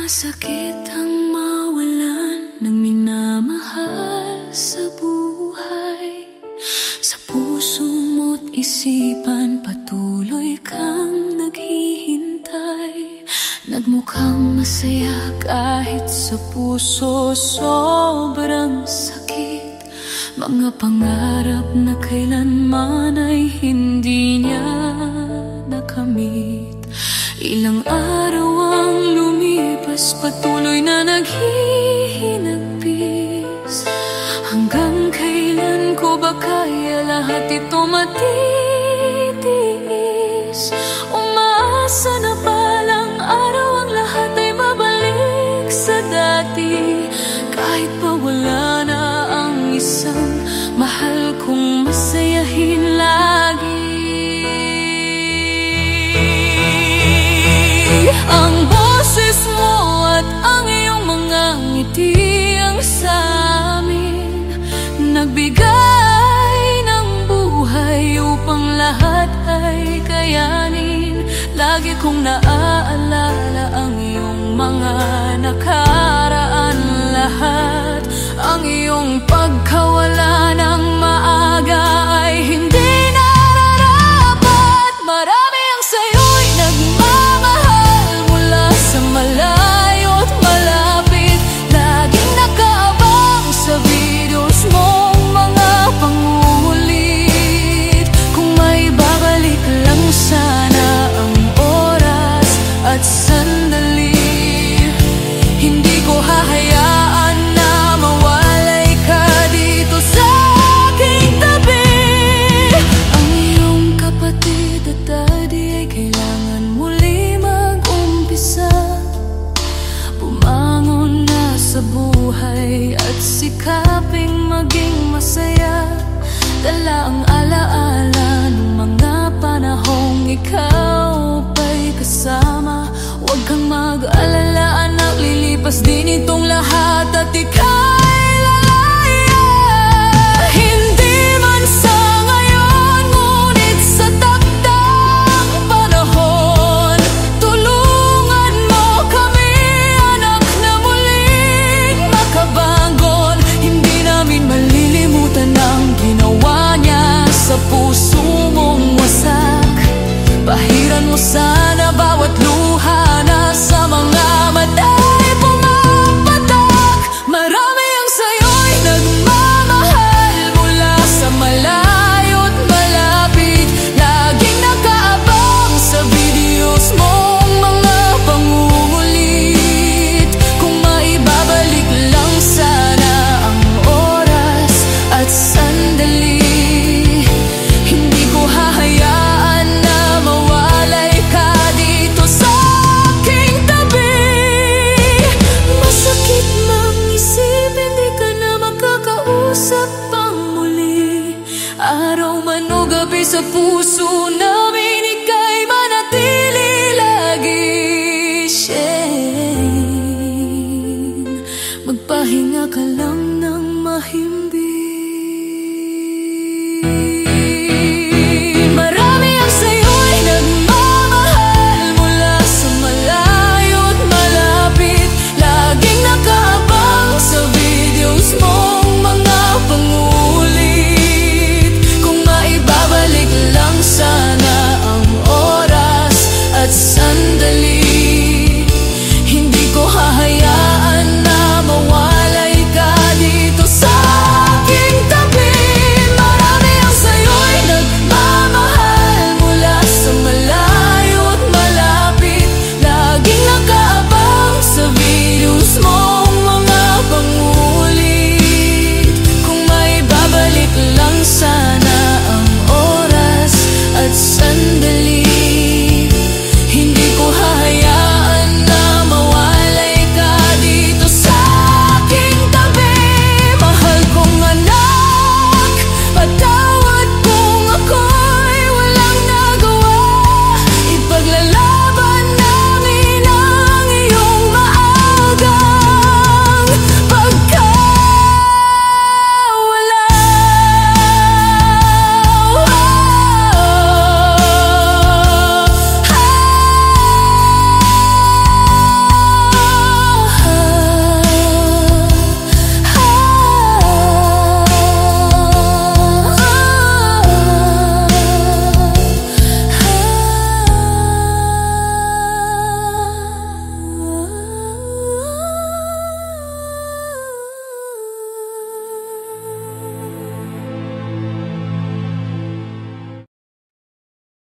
Masakit ang mawalan ng minamahal sa buhay. Sa puso mo't isipan patuloy kang naghihintay. Nagmukhang masaya kahit sa puso sobrang sakit. Mga pangarap na kailanman ay hindi niya nakamit. Ilang araw ang lumipas, patuloy na naghihinagpis. Hanggang kailan ko ba kaya lahat ito matitiis? Umaasa na palang araw ang lahat ay babalik sa dati. Kahit pa wala na ang isang mahal kong masayahin lagi. Ang boses mo at ang iyong mga ngiti ang sa amin nagbigay ng buhay upang lahat ay kayanin. Lagi kong naaalala ang iyong mga nakaraan lahat. Ang iyong pagkawala ng maaga ay hindi nararapat. Marami ang sa'yo'y nagmamahal mula sa malayo't malapit. Laging nakaabang sa videos mong mga pangungulit. Kung may babalik lang sana ang oras at sandali, hindi ko hahayaan na mawalay ka dito sa aking tabi. Ang iyong kapatid at daddy ay kailangan muli mag-umpisa. Bumangon na sa buhay at sikaping maging masaya. Dala ang alaala ng mga panahong ikaw pa'y kasama. Huwag kang mag-alala anak, lilipas din itong lahat at ika'y lalaya. Hindi man sa ngayon, ngunit sa takdang panahon, tulungan mo kami anak na muling makabangon. Hindi namin malilimutan ang ginawa niya sa puso mong wasak. Pahiran mo sana bawat luha na sa mga mata'y pumapatak. Marami ang sa'yo'y nagmamahal mula sa malayo't malapit. Laging nakaabang sa videos mong mga pangungulit. Kung maibabalik lang sana ang oras at sandali, hindi ko hahayaan na mawalay ka dito sa aking tabi. Masakit mang isipin di ka na makakausap pang muli. Araw man o gabi sa puso namin ika'y manatili lagi. Shane, magpahinga ka lang ng mahimbing.